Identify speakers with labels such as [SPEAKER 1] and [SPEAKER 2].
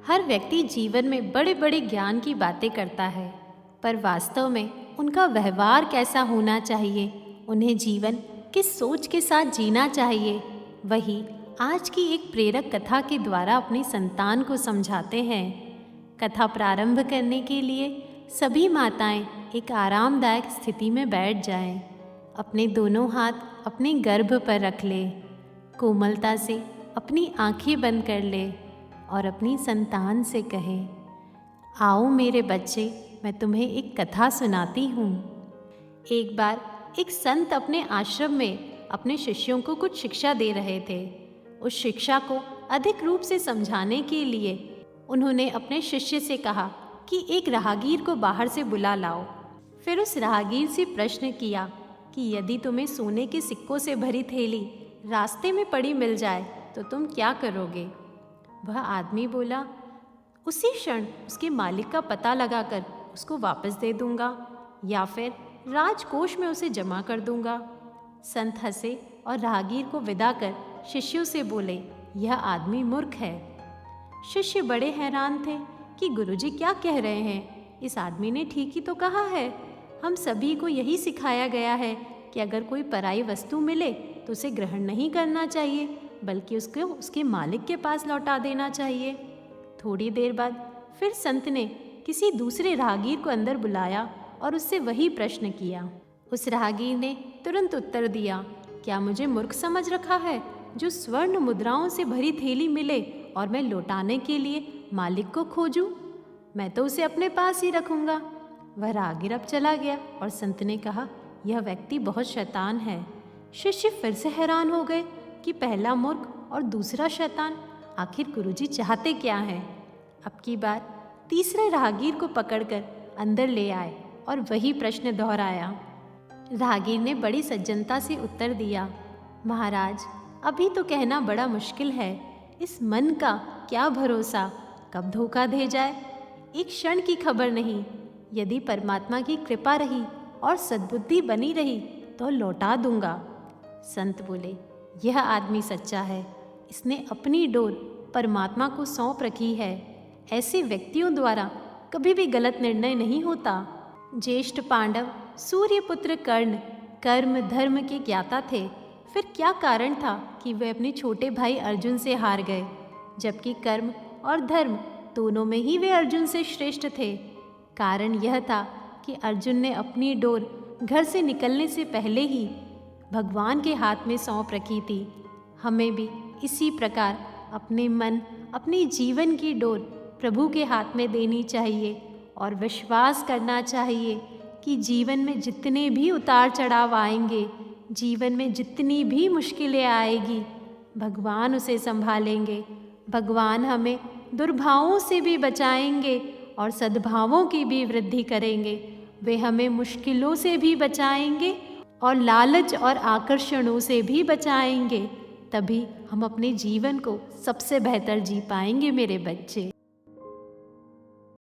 [SPEAKER 1] हर व्यक्ति जीवन में बड़े बड़े ज्ञान की बातें करता है, पर वास्तव में उनका व्यवहार कैसा होना चाहिए, उन्हें जीवन किस सोच के साथ जीना चाहिए, वही आज की एक प्रेरक कथा के द्वारा अपनी संतान को समझाते हैं। कथा प्रारंभ करने के लिए सभी माताएं एक आरामदायक स्थिति में बैठ जाएं। अपने दोनों हाथ अपने गर्भ पर रख ले, कोमलता से अपनी आंखें बंद कर ले और अपनी संतान से कहे, आओ मेरे बच्चे, मैं तुम्हें एक कथा सुनाती हूँ। एक बार एक संत अपने आश्रम में अपने शिष्यों को कुछ शिक्षा दे रहे थे। उस शिक्षा को अधिक रूप से समझाने के लिए उन्होंने अपने शिष्य से कहा कि एक राहगीर को बाहर से बुला लाओ। फिर उस राहगीर से प्रश्न किया कि यदि तुम्हें सोने के सिक्कों से भरी थैली रास्ते में पड़ी मिल जाए तो तुम क्या करोगे? वह आदमी बोला, उसी क्षण उसके मालिक का पता लगाकर उसको वापस दे दूंगा या फिर राजकोष में उसे जमा कर दूंगा। संत हंसे और राहगीर को विदा कर शिष्यों से बोले, यह आदमी मूर्ख है। शिष्य बड़े हैरान थे कि गुरुजी क्या कह रहे हैं, इस आदमी ने ठीक ही तो कहा है। हम सभी को यही सिखाया गया है कि अगर कोई पराई वस्तु मिले तो उसे ग्रहण नहीं करना चाहिए, बल्कि उसको उसके मालिक के पास लौटा देना चाहिए। थोड़ी देर बाद फिर संत ने किसी दूसरे राहगीर को अंदर बुलाया और उससे वही प्रश्न किया। उस राहगीर ने तुरंत उत्तर दिया, क्या मुझे मूर्ख समझ रखा है जो स्वर्ण मुद्राओं से भरी थैली मिले और मैं लौटाने के लिए मालिक को खोजूं? मैं तो उसे अपने पास ही रखूंगा। वह राहगीर अब चला गया और संत ने कहा, यह व्यक्ति बहुत शैतान है। शिष्य फिर से हैरान हो गए कि पहला मूर्ख और दूसरा शैतान, आखिर गुरुजी चाहते क्या हैं? अब की बार तीसरे राहगीर को पकड़कर अंदर ले आए और वही प्रश्न दोहराया। राहगीर ने बड़ी सज्जनता से उत्तर दिया, महाराज, अभी तो कहना बड़ा मुश्किल है। इस मन का क्या भरोसा, कब धोखा दे जाए, एक क्षण की खबर नहीं। यदि परमात्मा की कृपा रही और सद्बुद्धि बनी रही तो लौटा दूंगा। संत बोले, यह आदमी सच्चा है, इसने अपनी डोर परमात्मा को सौंप रखी है। ऐसे व्यक्तियों द्वारा कभी भी गलत निर्णय नहीं होता। ज्येष्ठ पांडव सूर्यपुत्र कर्ण कर्म धर्म के ज्ञाता थे, फिर क्या कारण था कि वे अपने छोटे भाई अर्जुन से हार गए, जबकि कर्म और धर्म दोनों में ही वे अर्जुन से श्रेष्ठ थे? कारण यह था कि अर्जुन ने अपनी डोर घर से निकलने से पहले ही भगवान के हाथ में सौंप रखी थी। हमें भी इसी प्रकार अपने मन, अपने जीवन की डोर प्रभु के हाथ में देनी चाहिए और विश्वास करना चाहिए कि जीवन में जितने भी उतार चढ़ाव आएंगे, जीवन में जितनी भी मुश्किलें आएगी, भगवान उसे संभालेंगे। भगवान हमें दुर्भावों से भी बचाएंगे और सद्भावों की भी वृद्धि करेंगे। वे हमें मुश्किलों से भी बचाएंगे और लालच और आकर्षणों से भी बचाएंगे। तभी हम अपने जीवन को सबसे बेहतर जी पाएंगे मेरे बच्चे।